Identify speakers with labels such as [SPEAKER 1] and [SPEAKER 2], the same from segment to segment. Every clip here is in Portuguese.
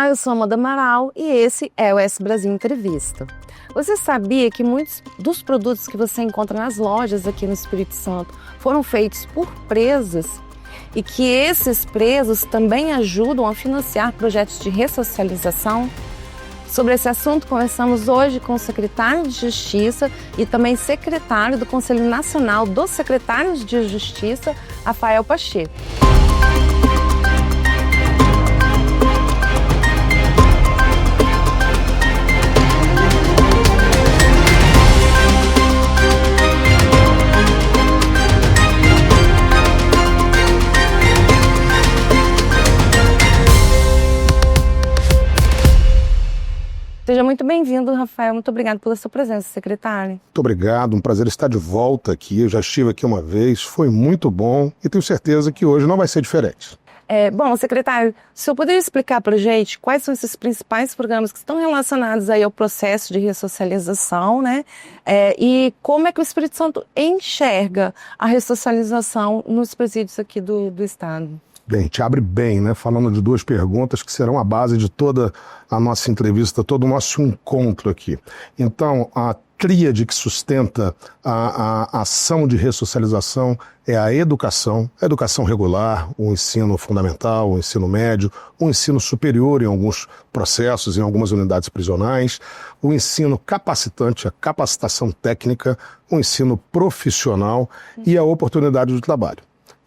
[SPEAKER 1] Olá, eu sou Amanda Amaral e esse é o S Brasil Entrevista. Você sabia que muitos dos produtos que você encontra nas lojas aqui no Espírito Santo foram feitos por presas e que esses presos também ajudam a financiar projetos de ressocialização? Sobre esse assunto, conversamos hoje com o secretário de Justiça e também secretário do Conselho Nacional dos Secretários de Justiça, Rafael Pacheco. Seja muito bem-vindo, Rafael. Muito obrigado pela sua presença, secretário.
[SPEAKER 2] Muito obrigado, um prazer estar de volta aqui. Eu já estive aqui uma vez, foi muito bom e tenho certeza que hoje não vai ser diferente.
[SPEAKER 1] Bom, secretário, o senhor poderia explicar para a gente quais são esses principais programas que estão relacionados aí ao processo de ressocialização, né? E como é que o Espírito Santo enxerga a ressocialização nos presídios aqui do Estado?
[SPEAKER 2] Bem, te abre bem, né? Falando de duas perguntas que serão a base de toda a nossa entrevista, todo o nosso encontro aqui. Então, a tríade que sustenta a ação de ressocialização é a educação regular, o ensino fundamental, o ensino médio, o ensino superior em alguns processos, em algumas unidades prisionais, o ensino capacitante, a capacitação técnica, o ensino profissional e a oportunidade de trabalho.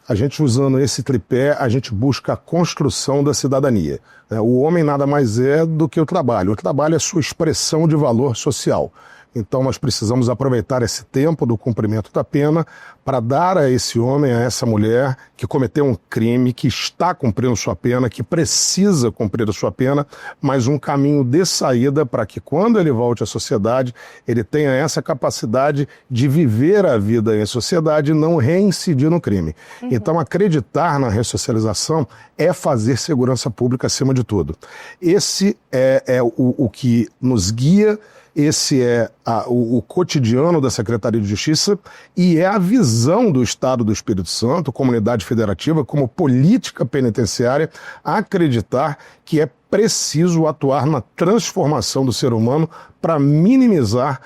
[SPEAKER 2] A gente, usando esse tripé, a gente busca a construção da cidadania. O homem nada mais é do que o trabalho. O trabalho é sua expressão de valor social. Então nós precisamos aproveitar esse tempo do cumprimento da pena para dar a esse homem, a essa mulher que cometeu um crime, que está cumprindo sua pena, que precisa cumprir a sua pena, mas um caminho de saída para que quando ele volte à sociedade, ele tenha essa capacidade de viver a vida em sociedade e não reincidir no crime. Então acreditar na ressocialização é fazer segurança pública acima de tudo. Esse é o que nos guia. Esse é o cotidiano da Secretaria de Justiça e é a visão do Estado do Espírito Santo, comunidade federativa, como política penitenciária, acreditar que é preciso atuar na transformação do ser humano para minimizar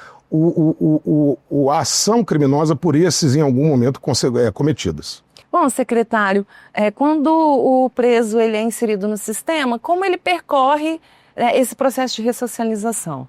[SPEAKER 2] a ação criminosa por esses, em algum momento, cometidas.
[SPEAKER 1] Bom, secretário, quando o preso ele é inserido no sistema, como ele percorre esse processo de ressocialização?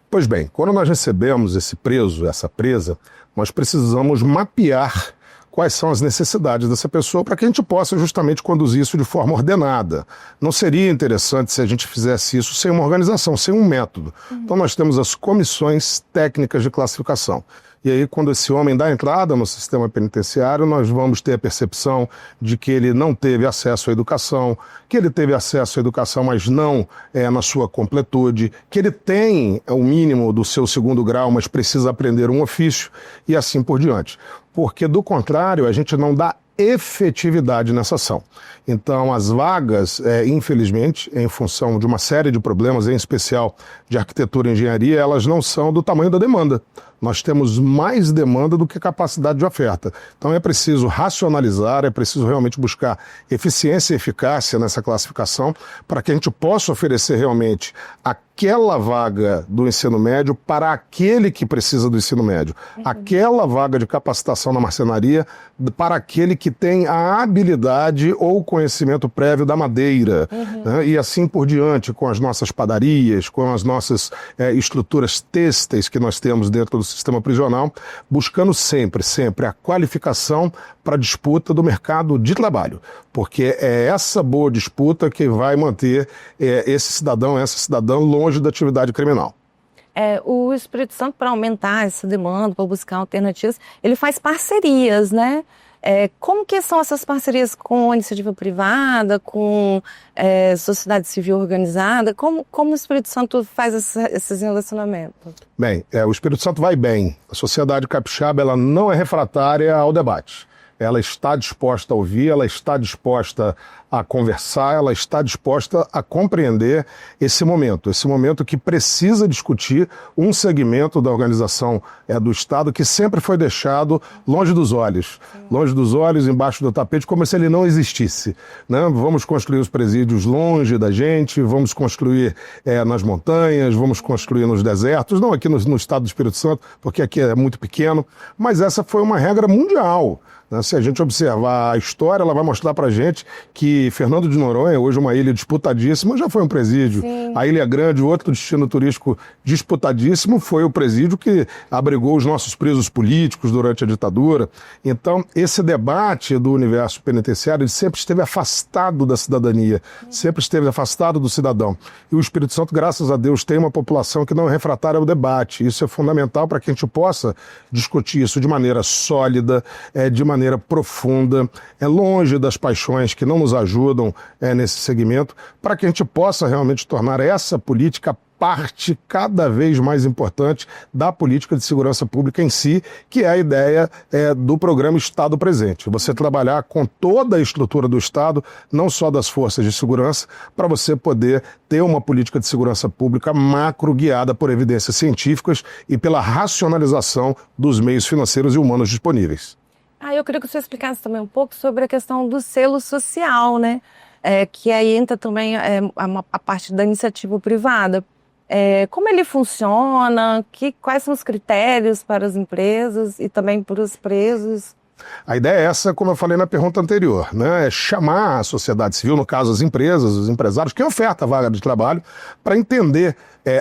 [SPEAKER 2] Pois bem, quando nós recebemos esse preso, essa presa, nós precisamos mapear quais são as necessidades dessa pessoa para que a gente possa justamente conduzir isso de forma ordenada. Não seria interessante se a gente fizesse isso sem uma organização, sem um método. Então nós temos as comissões técnicas de classificação. E aí, quando esse homem dá entrada no sistema penitenciário, nós vamos ter a percepção de que ele não teve acesso à educação, que ele teve acesso à educação, mas não na sua completude, que ele tem o mínimo do seu segundo grau, mas precisa aprender um ofício e assim por diante. Porque, do contrário, a gente não dá efetividade nessa ação. Então, as vagas, infelizmente, em função de uma série de problemas, em especial de arquitetura e engenharia, elas não são do tamanho da demanda. Nós temos mais demanda do que capacidade de oferta. Então é preciso racionalizar, é preciso realmente buscar eficiência e eficácia nessa classificação para que a gente possa oferecer realmente aquela vaga do ensino médio para aquele que precisa do ensino médio. Aquela vaga de capacitação na marcenaria para aquele que tem a habilidade ou conhecimento prévio da madeira. Né? E assim por diante, com as nossas padarias, com as nossas estruturas têxteis que nós temos dentro do sistema prisional, buscando sempre a qualificação para a disputa do mercado de trabalho, porque é essa boa disputa que vai manter esse cidadão, essa cidadã longe da atividade criminal.
[SPEAKER 1] O Espírito Santo, para aumentar essa demanda, para buscar alternativas, ele faz parcerias, né? Como que são essas parcerias com a iniciativa privada, com sociedade civil organizada? Como o Espírito Santo faz esses relacionamentos?
[SPEAKER 2] Bem, o Espírito Santo vai bem. A sociedade capixaba ela não é refratária ao debate. ela está disposta a ouvir, ela está disposta a conversar, ela está disposta a compreender esse momento que precisa discutir um segmento da organização do Estado que sempre foi deixado longe dos olhos, embaixo do tapete, como se ele não existisse, né? Vamos construir os presídios longe da gente, vamos construir nas montanhas, vamos construir nos desertos, não aqui no Estado do Espírito Santo, porque aqui é muito pequeno, mas essa foi uma regra mundial. Se a gente observar a história, ela vai mostrar pra gente que Fernando de Noronha, hoje uma ilha disputadíssima, já foi um presídio. Sim. A Ilha Grande, outro destino turístico disputadíssimo, foi o presídio que abrigou os nossos presos políticos durante a ditadura. Então, esse debate do universo penitenciário, ele sempre esteve afastado da cidadania, sempre esteve afastado do cidadão. E o Espírito Santo, graças a Deus, tem uma população que não é refratária ao debate. Isso é fundamental para que a gente possa discutir isso de maneira sólida, de maneira profunda, longe das paixões que não nos ajudam nesse segmento, para que a gente possa realmente tornar essa política parte cada vez mais importante da política de segurança pública em si, que é a ideia do programa Estado Presente. Você trabalhar com toda a estrutura do Estado, não só das forças de segurança, para você poder ter uma política de segurança pública macro guiada por evidências científicas e pela racionalização dos meios financeiros e humanos disponíveis.
[SPEAKER 1] Eu queria que você explicasse também um pouco sobre a questão do selo social, né? Que aí entra também a parte da iniciativa privada. Como ele funciona, quais são os critérios para as empresas e também para os presos?
[SPEAKER 2] A ideia é essa, como eu falei na pergunta anterior, né? É chamar a sociedade civil, no caso as empresas, os empresários, quem oferta a vaga de trabalho, para entender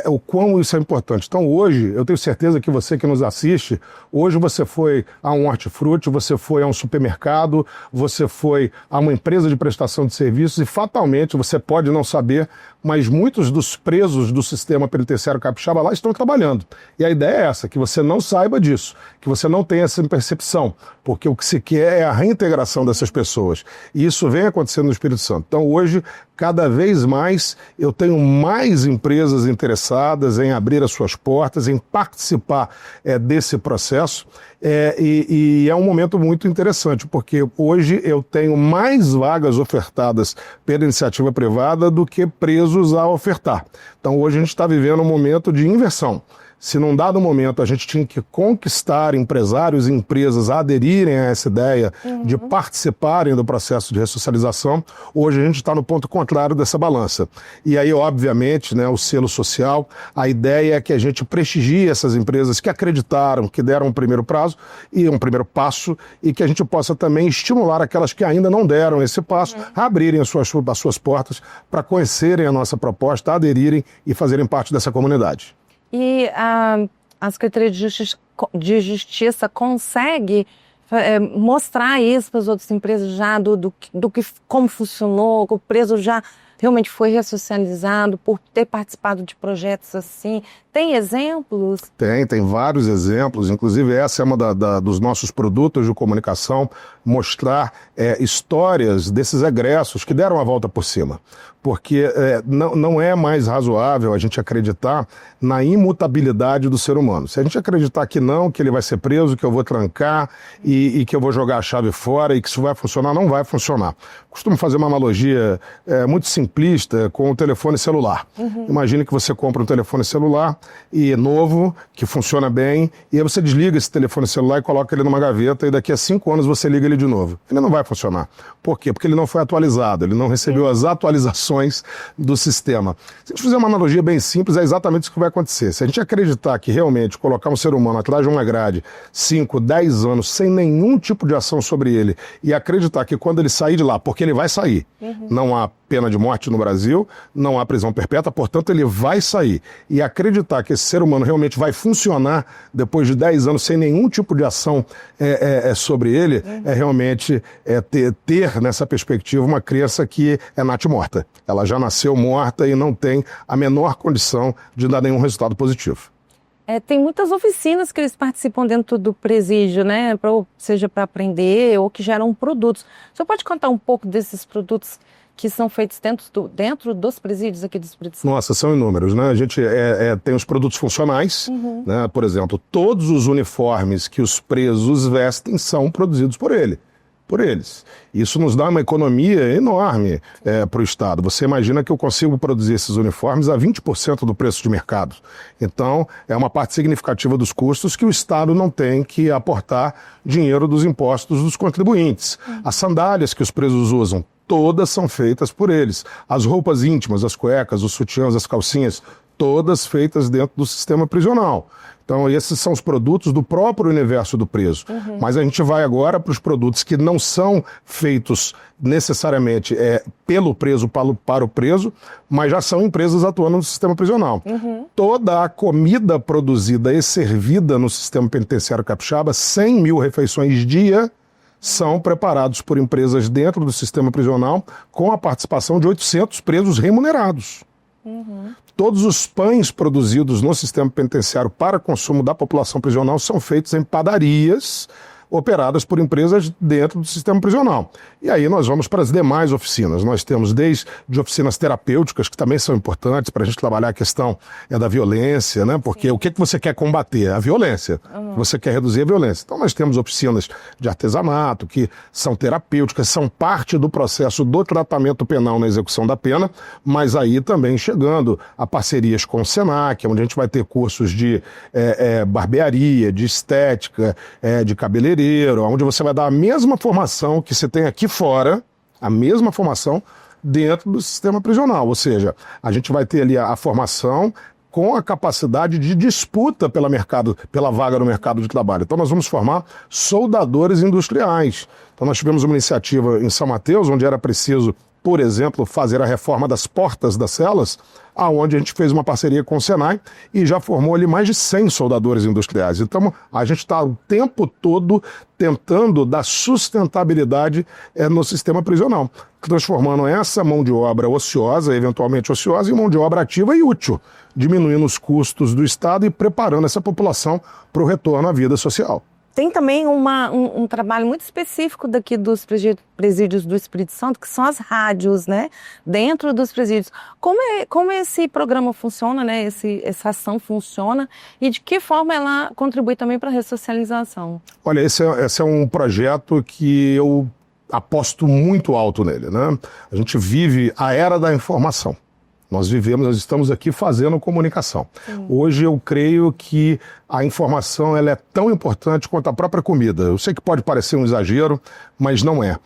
[SPEAKER 2] o quão isso é importante. Então hoje, eu tenho certeza que você que nos assiste, hoje você foi a um hortifruti, você foi a um supermercado, você foi a uma empresa de prestação de serviços e fatalmente, você pode não saber, mas muitos dos presos do sistema penitenciário capixaba lá estão trabalhando. E a ideia é essa, que você não saiba disso, que você não tenha essa percepção, porque o que se quer é a reintegração dessas pessoas. E isso vem acontecendo no Espírito Santo. Então hoje, cada vez mais, eu tenho mais empresas interessadas em abrir as suas portas, em participar desse processo. E é um momento muito interessante, porque hoje eu tenho mais vagas ofertadas pela iniciativa privada do que presos a ofertar. Então hoje a gente está vivendo um momento de inversão. Se num dado momento a gente tinha que conquistar empresários e empresas a aderirem a essa ideia de participarem do processo de ressocialização, hoje a gente está no ponto contrário dessa balança. E aí, obviamente, né, o selo social, a ideia é que a gente prestigie essas empresas que acreditaram, que deram um primeiro prazo e um primeiro passo, e que a gente possa também estimular aquelas que ainda não deram esse passo a abrirem as suas portas para conhecerem a nossa proposta, aderirem e fazerem parte dessa comunidade.
[SPEAKER 1] E a Secretaria de Justiça consegue mostrar isso para as outras empresas já como funcionou, o preso já realmente foi ressocializado por ter participado de projetos assim? Tem exemplos?
[SPEAKER 2] Tem vários exemplos, inclusive essa é uma dos nossos produtos de comunicação, mostrar histórias desses egressos que deram a volta por cima. Porque não é mais razoável a gente acreditar na imutabilidade do ser humano. Se a gente acreditar que não, que ele vai ser preso, que eu vou trancar e que eu vou jogar a chave fora e que isso vai funcionar, não vai funcionar. Costumo fazer uma analogia muito simplista com o telefone celular. Imagine que você compra um telefone celular e novo, que funciona bem, e aí você desliga esse telefone celular e coloca ele numa gaveta e daqui a 5 anos você liga ele de novo. Ele não vai funcionar. Por quê? Porque ele não foi atualizado, ele não recebeu as atualizações do sistema. Se a gente fizer uma analogia bem simples, é exatamente isso que vai acontecer. Se a gente acreditar que realmente colocar um ser humano atrás de uma grade 5, 10 anos, sem nenhum tipo de ação sobre ele, e acreditar que quando ele sair de lá, porque ele vai sair, não há pena de morte no Brasil, não há prisão perpétua, portanto ele vai sair. E acreditar que esse ser humano realmente vai funcionar depois de 10 anos sem nenhum tipo de ação sobre ele, é realmente ter nessa perspectiva uma criança que é natimorta. Ela já nasceu morta e não tem a menor condição de dar nenhum resultado positivo.
[SPEAKER 1] Tem muitas oficinas que eles participam dentro do presídio, né? Seja para aprender ou que geram produtos. O senhor pode contar um pouco desses produtos que são feitos dentro dos presídios aqui do Espírito Santo?
[SPEAKER 2] Nossa, são inúmeros, né? A gente tem os produtos funcionais, né? Por exemplo, todos os uniformes que os presos vestem são produzidos por ele. por eles. Isso nos dá uma economia enorme para o Estado. Você imagina que eu consigo produzir esses uniformes a 20% do preço de mercado. Então, é uma parte significativa dos custos que o Estado não tem que aportar dinheiro dos impostos dos contribuintes. As sandálias que os presos usam, todas são feitas por eles. As roupas íntimas, as cuecas, os sutiãs, as calcinhas, todas feitas dentro do sistema prisional. Então, esses são os produtos do próprio universo do preso. Mas a gente vai agora para os produtos que não são feitos necessariamente pelo preso para o preso, mas já são empresas atuando no sistema prisional. Toda a comida produzida e servida no sistema penitenciário capixaba, 100 mil refeições dia, são preparados por empresas dentro do sistema prisional com a participação de 800 presos remunerados. Todos os pães produzidos no sistema penitenciário para consumo da população prisional são feitos em padarias operadas por empresas dentro do sistema prisional. E aí nós vamos para as demais oficinas. Nós temos desde oficinas terapêuticas, que também são importantes para a gente trabalhar a questão da violência, né? Porque o que você quer combater? A violência. Você quer reduzir a violência. Então nós temos oficinas de artesanato, que são terapêuticas, são parte do processo do tratamento penal na execução da pena, mas aí também chegando a parcerias com o SENAC, onde a gente vai ter cursos de barbearia, de estética, de cabeleireiro, onde você vai dar a mesma formação que você tem aqui fora, a mesma formação dentro do sistema prisional. Ou seja, a gente vai ter ali a formação com a capacidade de disputa pela vaga no mercado de trabalho. Então nós vamos formar soldadores industriais. Então nós tivemos uma iniciativa em São Mateus, onde era preciso, por exemplo, fazer a reforma das portas das celas, aonde a gente fez uma parceria com o Senai e já formou ali mais de 100 soldadores industriais. Então, a gente está o tempo todo tentando dar sustentabilidade no sistema prisional, transformando essa mão de obra ociosa, eventualmente ociosa, em mão de obra ativa e útil, diminuindo os custos do Estado e preparando essa população para o retorno à vida social.
[SPEAKER 1] Tem também um trabalho muito específico daqui dos presídios do Espírito Santo, que são as rádios, né? Dentro dos presídios. Como esse programa funciona, né? Essa ação funciona e de que forma ela contribui também para a ressocialização? Olha,
[SPEAKER 2] esse é um projeto que eu aposto muito alto nele, né? A gente vive a era da informação. Nós estamos aqui fazendo comunicação. Sim. Hoje eu creio que a informação ela é tão importante quanto a própria comida. Eu sei que pode parecer um exagero, mas não é.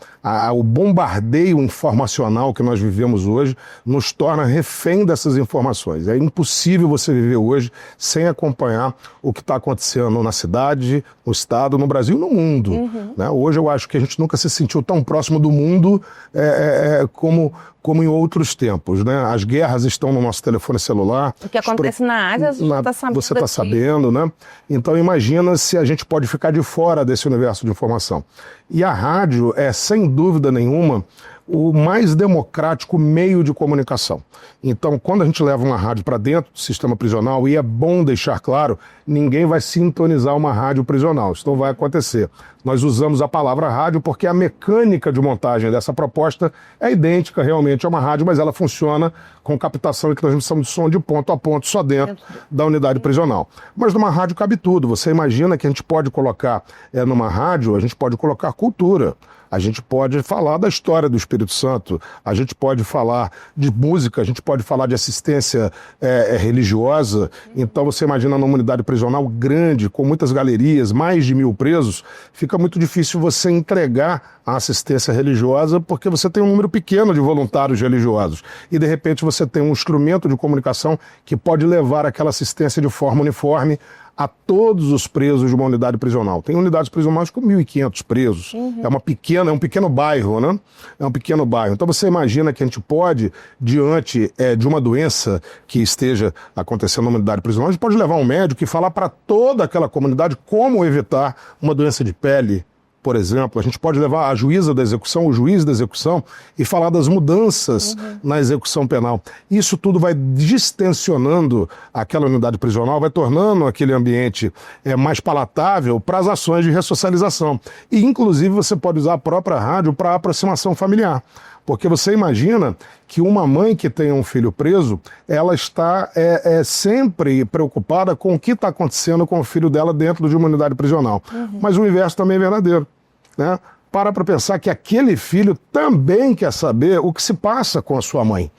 [SPEAKER 2] O bombardeio informacional que nós vivemos hoje nos torna refém dessas informações. É impossível você viver hoje sem acompanhar o que está acontecendo na cidade, no estado, no Brasil e no mundo. Né? Hoje eu acho que a gente nunca se sentiu tão próximo do mundo como em outros tempos, né? As guerras estão no nosso telefone celular.
[SPEAKER 1] O que acontece na Ásia,
[SPEAKER 2] você está sabendo, né? Então imagina se a gente pode ficar de fora desse universo de informação. E a rádio é, sem dúvida nenhuma, o mais democrático meio de comunicação. Então, quando a gente leva uma rádio para dentro do sistema prisional, e é bom deixar claro, ninguém vai sintonizar uma rádio prisional. Isso não vai acontecer. Nós usamos a palavra rádio porque a mecânica de montagem dessa proposta é idêntica realmente a uma rádio, mas ela funciona com captação e transmissão de som de ponto a ponto só dentro da unidade prisional. Mas numa rádio cabe tudo. Você imagina que a gente pode colocar numa rádio, a gente pode colocar cultura. A gente pode falar da história do Espírito Santo, a gente pode falar de música, a gente pode falar de assistência religiosa. Então você imagina numa unidade prisional grande, com muitas galerias, mais de 1000 presos, fica muito difícil você entregar a assistência religiosa porque você tem um número pequeno de voluntários religiosos. E de repente você tem um instrumento de comunicação que pode levar aquela assistência de forma uniforme a todos os presos de uma unidade prisional. Tem unidades prisionais com 1.500 presos. É um pequeno bairro, né? É um pequeno bairro. Então você imagina que a gente pode, diante de uma doença que esteja acontecendo numa unidade prisional, a gente pode levar um médico e falar para toda aquela comunidade como evitar uma doença de pele, por exemplo. A gente pode levar a juíza da execução, o juiz da execução e falar das mudanças na execução penal. Isso tudo vai distensionando aquela unidade prisional, vai tornando aquele ambiente mais palatável para as ações de ressocialização. E, inclusive, você pode usar a própria rádio para aproximação familiar. Porque você imagina que uma mãe que tem um filho preso, ela está sempre preocupada com o que está acontecendo com o filho dela dentro de uma unidade prisional. Mas o inverso também é verdadeiro, né? para pensar que aquele filho também quer saber o que se passa com a sua mãe.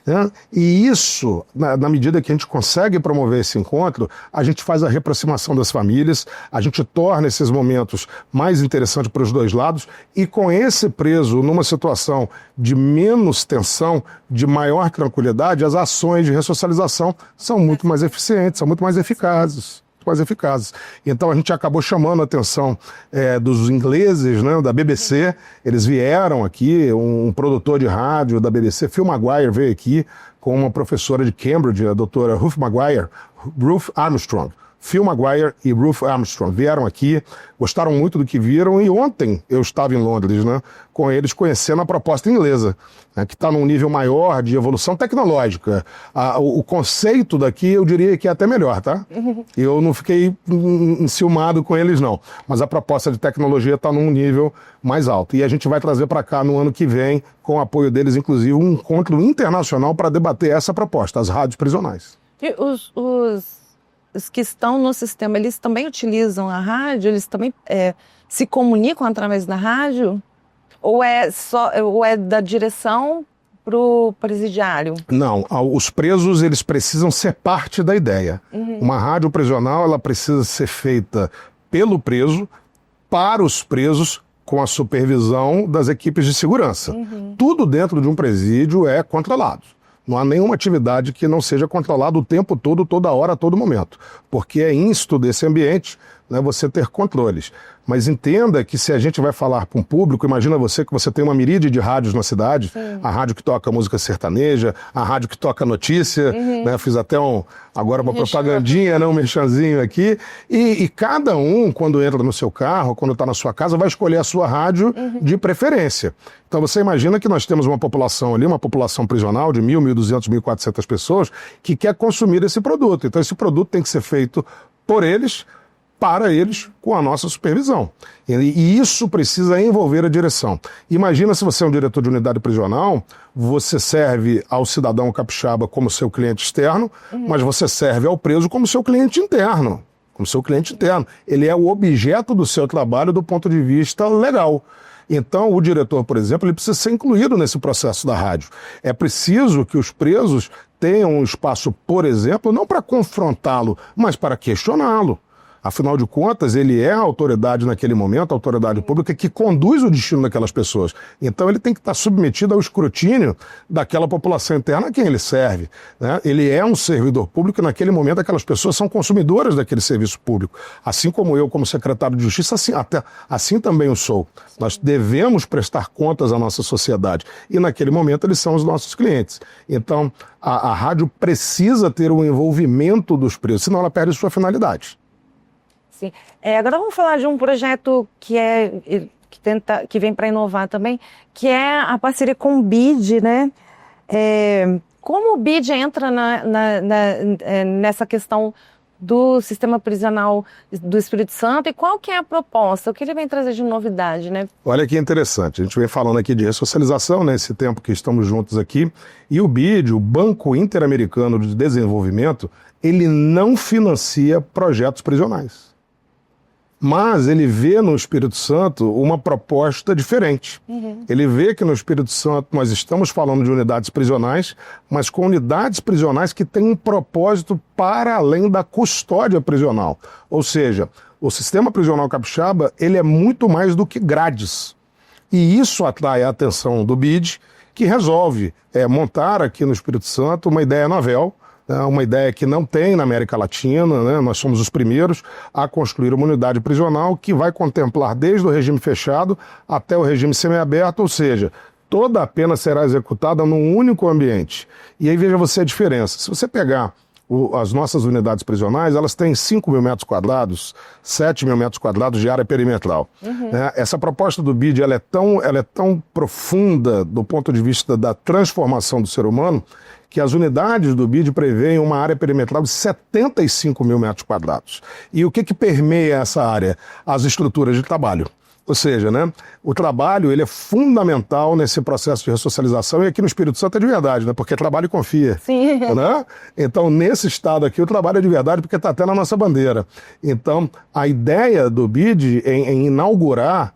[SPEAKER 2] Né? E isso, na medida que a gente consegue promover esse encontro, a gente faz a reaproximação das famílias, a gente torna esses momentos mais interessantes para os dois lados, e com esse preso numa situação de menos tensão, de maior tranquilidade, as ações de ressocialização são muito mais eficientes, são muito mais eficazes. Então a gente acabou chamando a atenção dos ingleses, né, da BBC. Eles vieram aqui, um produtor de rádio da BBC, Phil Maguire, veio aqui com uma professora de Cambridge, a doutora Ruth Armstrong. Phil Maguire e Ruth Armstrong vieram aqui, gostaram muito do que viram, e ontem eu estava em Londres, né, com eles, conhecendo a proposta inglesa, né, que está num nível maior de evolução tecnológica. O conceito daqui, eu diria que é até melhor, tá? Eu não fiquei enciumado com eles, não. Mas a proposta de tecnologia está num nível mais alto. E a gente vai trazer para cá no ano que vem, com o apoio deles, inclusive, um encontro internacional para debater essa proposta, as rádios prisionais.
[SPEAKER 1] E os que estão no sistema, eles também utilizam a rádio? Eles também se comunicam através da rádio? Ou é da direção para o presidiário?
[SPEAKER 2] Não, os presos, eles precisam ser parte da ideia. Uma rádio prisional, ela precisa ser feita pelo preso, para os presos, com a supervisão das equipes de segurança. Tudo dentro de um presídio é controlado. Não há nenhuma atividade que não seja controlada o tempo todo, toda hora, a todo momento. Porque é ínsito desse ambiente, né, você ter controles. Mas entenda que se a gente vai falar para um público, imagina você que você tem uma miríade de rádios na cidade, a rádio que toca música sertaneja, a rádio que toca notícia, né, fiz até agora uma propagandinha, né, um merchanzinho aqui, e cada um, quando entra no seu carro, quando está na sua casa, vai escolher a sua rádio de preferência. Então você imagina que nós temos uma população ali, uma população prisional de 1.000, 1.200, 1.400 pessoas que quer consumir esse produto. Então esse produto tem que ser feito por eles, para eles, com a nossa supervisão. E isso precisa envolver a direção. Imagina se você é um diretor de unidade prisional, você serve ao cidadão capixaba como seu cliente externo, mas você serve ao preso como seu cliente interno. Ele é o objeto do seu trabalho do ponto de vista legal. Então, o diretor, por exemplo, ele precisa ser incluído nesse processo da rádio. É preciso que os presos tenham um espaço, por exemplo, não para confrontá-lo, mas para questioná-lo. Afinal de contas, ele é a autoridade naquele momento, a autoridade pública que conduz o destino daquelas pessoas. Então ele tem que estar submetido ao escrutínio daquela população interna a quem ele serve, né? Ele é um servidor público e naquele momento aquelas pessoas são consumidoras daquele serviço público. Assim como eu, como secretário de Justiça, assim também eu sou. Nós devemos prestar contas à nossa sociedade. E naquele momento eles são os nossos clientes. Então a rádio precisa ter o envolvimento dos presos, senão ela perde sua finalidade.
[SPEAKER 1] Sim. Agora vamos falar de um projeto que vem para inovar também, que é a parceria com o BID, né? Como o BID entra nessa questão do sistema prisional do Espírito Santo e qual que é a proposta? O que ele vem trazer de novidade, né?
[SPEAKER 2] Olha que interessante, a gente vem falando aqui de ressocialização nesse tempo que estamos juntos aqui, e o BID, o Banco Interamericano de Desenvolvimento, ele não financia projetos prisionais. Mas ele vê no Espírito Santo uma proposta diferente. Ele vê que no Espírito Santo nós estamos falando de unidades prisionais, mas com unidades prisionais que têm um propósito para além da custódia prisional. Ou seja, o sistema prisional capixaba, ele é muito mais do que grades. E isso atrai a atenção do BID, que resolve montar aqui no Espírito Santo uma ideia novel, uma ideia que não tem na América Latina, né? Nós somos os primeiros a construir uma unidade prisional que vai contemplar desde o regime fechado até o regime semiaberto, ou seja, toda a pena será executada num único ambiente. E aí veja você a diferença. Se você pegar as nossas unidades prisionais, elas têm 5.000 metros quadrados, 7.000 metros quadrados de área perimetral. Essa proposta do BID ela é tão profunda do ponto de vista da transformação do ser humano, que as unidades do BID prevêem uma área perimetral de 75.000 metros quadrados. E o que permeia essa área? As estruturas de trabalho. Ou seja, né, o trabalho ele é fundamental nesse processo de ressocialização, e aqui no Espírito Santo é de verdade, né, porque trabalho e confia.
[SPEAKER 1] Sim.
[SPEAKER 2] Né? Então, nesse estado aqui, o trabalho é de verdade porque está até na nossa bandeira. Então, a ideia do BID em inaugurar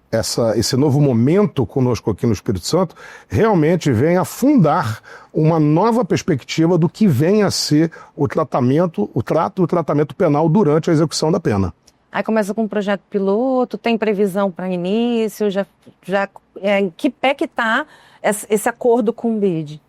[SPEAKER 2] esse novo momento conosco aqui no Espírito Santo realmente vem a fundar uma nova perspectiva do que vem a ser o tratamento penal durante a execução da pena.
[SPEAKER 1] Aí começa com um projeto piloto, tem previsão para início, em que pé que está esse acordo com o BID?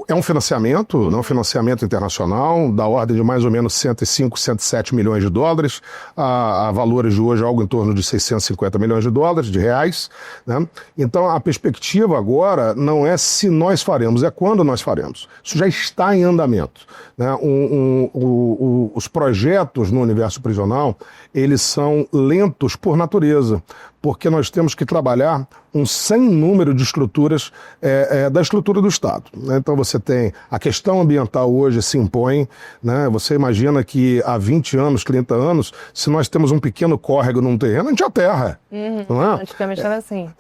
[SPEAKER 2] É um financiamento, né, um financiamento internacional da ordem de mais ou menos 105, 107 milhões de dólares, a valores de hoje algo em torno de 650 milhões de dólares, de reais. Né? Então a perspectiva agora não é se nós faremos, é quando nós faremos. Isso já está em andamento. Né? Os projetos no universo prisional, eles são lentos por natureza, porque nós temos que trabalhar um sem número de estruturas da estrutura do Estado. Né? Então você tem a questão ambiental hoje se impõe, né? Você imagina que há 20 anos, 30 anos, se nós temos um pequeno córrego num terreno, a gente aterra. Não é?
[SPEAKER 1] Praticamente era assim.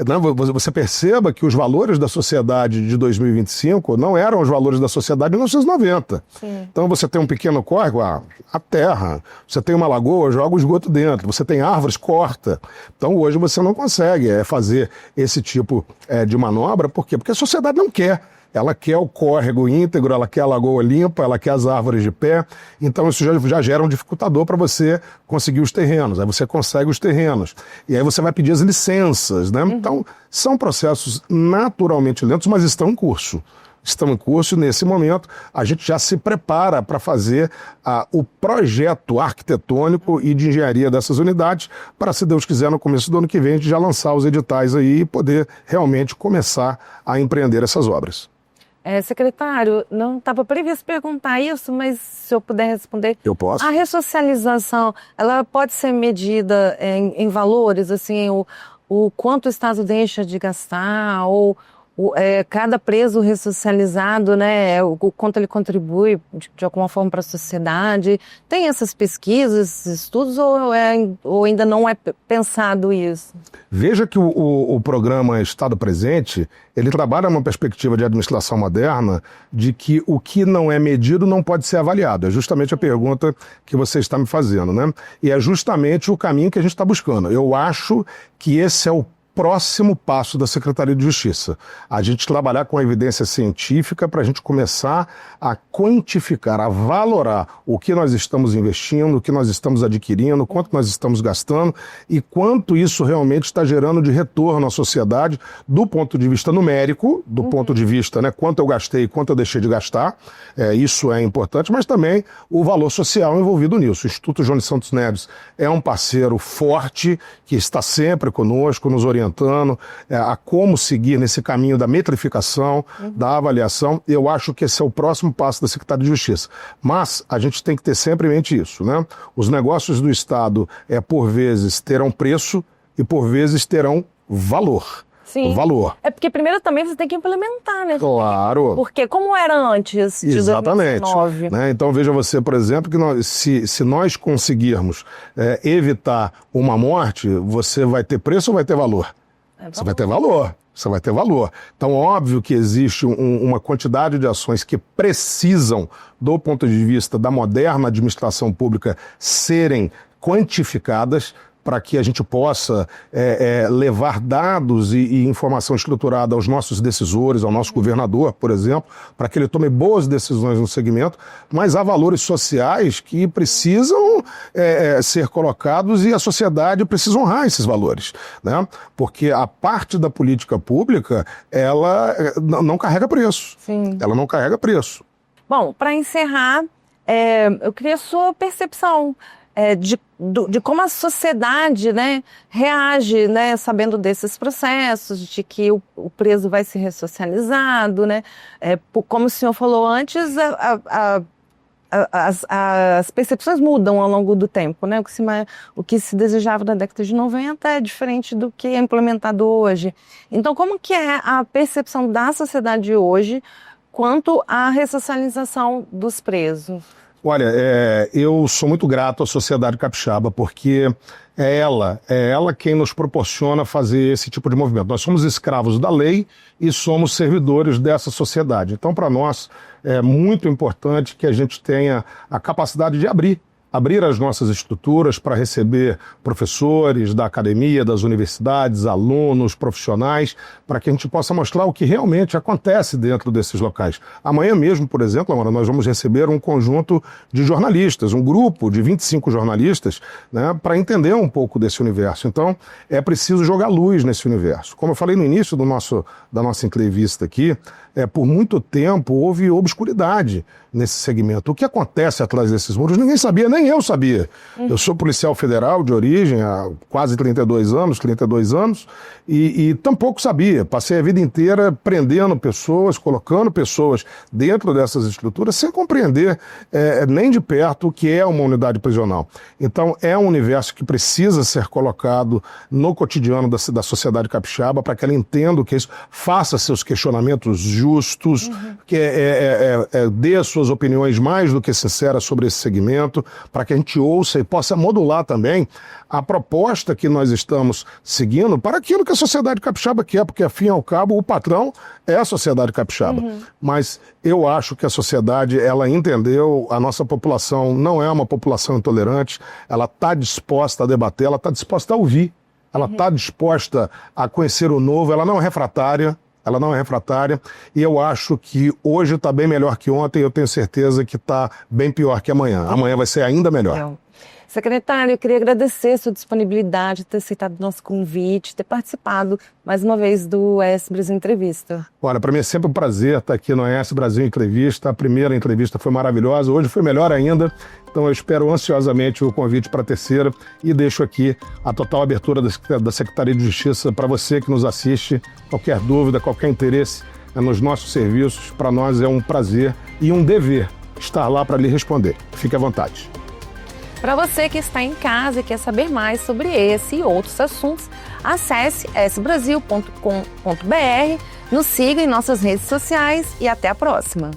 [SPEAKER 2] Você perceba que os valores da sociedade de 2025 não eram os valores da sociedade de 1990.
[SPEAKER 1] Sim.
[SPEAKER 2] Então você tem um pequeno córrego, a terra. Você tem uma lagoa, joga o esgoto dentro. Você tem árvores, corta. Então hoje você não consegue fazer esse tipo de manobra. Por quê? Porque a sociedade não quer. Ela quer o córrego íntegro, ela quer a lagoa limpa, ela quer as árvores de pé. Então isso já gera um dificultador para você conseguir os terrenos. Aí você consegue os terrenos. E aí você vai pedir as licenças, né? Então são processos naturalmente lentos, mas estão em curso. Estão em curso e, nesse momento, a gente já se prepara para fazer o projeto arquitetônico e de engenharia dessas unidades para, se Deus quiser, no começo do ano que vem, a gente já lançar os editais aí e poder realmente começar a empreender essas obras.
[SPEAKER 1] Secretário, não estava previsto perguntar isso, mas se eu puder responder.
[SPEAKER 2] Eu posso.
[SPEAKER 1] A ressocialização, ela pode ser medida em valores, assim, o quanto o Estado deixa de gastar, ou cada preso ressocializado, né, o quanto ele contribui de alguma forma para a sociedade. Tem essas pesquisas, esses estudos, ou ainda não é pensado isso?
[SPEAKER 2] Veja que o programa Estado Presente, ele trabalha uma perspectiva de administração moderna de que o que não é medido não pode ser avaliado. É justamente a pergunta que você está me fazendo, né? E é justamente o caminho que a gente está buscando. Eu acho que esse é o próximo passo da Secretaria de Justiça. A gente trabalhar com a evidência científica para a gente começar a quantificar, a valorar o que nós estamos investindo, o que nós estamos adquirindo, quanto nós estamos gastando e quanto isso realmente está gerando de retorno à sociedade do ponto de vista numérico, do ponto de vista, né, quanto eu gastei e quanto eu deixei de gastar. Isso é importante, mas também o valor social envolvido nisso. O Instituto Jones Santos Neves é um parceiro forte que está sempre conosco, nos orientando a como seguir nesse caminho da metrificação, da avaliação. Eu acho que esse é o próximo passo da Secretaria de Justiça. Mas a gente tem que ter sempre em mente isso, né? Os negócios do Estado, por vezes, terão preço e, por vezes, terão valor.
[SPEAKER 1] Sim.
[SPEAKER 2] Valor.
[SPEAKER 1] É porque primeiro também você tem que implementar, né?
[SPEAKER 2] Claro.
[SPEAKER 1] Porque como era antes de
[SPEAKER 2] Exatamente.
[SPEAKER 1] 2019?
[SPEAKER 2] Né? Então veja você, por exemplo, que se nós conseguirmos evitar uma morte, você vai ter preço ou vai ter valor? Você vai ter valor. Você vai ter valor. Então, óbvio que existe uma quantidade de ações que precisam, do ponto de vista da moderna administração pública, serem quantificadas para que a gente possa levar dados e informação estruturada aos nossos decisores, ao nosso governador, por exemplo, para que ele tome boas decisões no segmento, mas há valores sociais que precisam ser colocados e a sociedade precisa honrar esses valores, né? Porque a parte da política pública, ela não carrega preço.
[SPEAKER 1] Sim.
[SPEAKER 2] Ela não carrega preço.
[SPEAKER 1] Bom, para encerrar, eu queria a sua percepção de como a sociedade, né, reage, né, sabendo desses processos, de que o preso vai ser ressocializado, né, como o senhor falou antes, as percepções mudam ao longo do tempo, né, o que se desejava na década de 90 é diferente do que é implementado hoje. Então, como que é a percepção da sociedade hoje quanto à ressocialização dos presos?
[SPEAKER 2] Olha, eu sou muito grato à sociedade capixaba, porque é ela quem nos proporciona fazer esse tipo de movimento. Nós somos escravos da lei e somos servidores dessa sociedade. Então, para nós, é muito importante que a gente tenha a capacidade de abrir as nossas estruturas para receber professores da academia, das universidades, alunos, profissionais, para que a gente possa mostrar o que realmente acontece dentro desses locais. Amanhã mesmo, por exemplo, Amanda, nós vamos receber um conjunto de jornalistas, um grupo de 25 jornalistas, né, para entender um pouco desse universo. Então, é preciso jogar luz nesse universo. Como eu falei no início da nossa entrevista aqui, por muito tempo houve obscuridade nesse segmento. O que acontece atrás desses muros, ninguém sabia, nem eu sabia. Eu sou policial federal de origem há quase 32 anos, e tampouco sabia. Passei a vida inteira prendendo pessoas, colocando pessoas dentro dessas estruturas, sem compreender nem de perto o que é uma unidade prisional. Então, é um universo que precisa ser colocado no cotidiano da sociedade capixaba, para que ela entenda o que é isso, faça seus questionamentos justos, que dê suas opiniões mais do que sinceras sobre esse segmento, para que a gente ouça e possa modular também a proposta que nós estamos seguindo para aquilo que a sociedade capixaba quer, porque, afim e ao cabo, o patrão é a sociedade capixaba. Mas eu acho que a sociedade, ela entendeu, a nossa população não é uma população intolerante, ela está disposta a debater, ela está disposta a ouvir, ela está disposta a conhecer o novo, ela não é refratária, e eu acho que hoje está bem melhor que ontem, e eu tenho certeza que está bem pior que amanhã. Amanhã vai ser ainda melhor.
[SPEAKER 1] Secretário, eu queria agradecer a sua disponibilidade, ter aceitado o nosso convite, ter participado mais uma vez do ES Brasil Entrevista.
[SPEAKER 2] Olha, para mim é sempre um prazer estar aqui no ES Brasil Entrevista. A primeira entrevista foi maravilhosa, hoje foi melhor ainda. Então eu espero ansiosamente o convite para a terceira e deixo aqui a total abertura da Secretaria de Justiça para você que nos assiste. Qualquer dúvida, qualquer interesse nos nossos serviços, para nós é um prazer e um dever estar lá para lhe responder. Fique à vontade.
[SPEAKER 1] Para você que está em casa e quer saber mais sobre esse e outros assuntos, acesse esbrasil.com.br, nos siga em nossas redes sociais e até a próxima.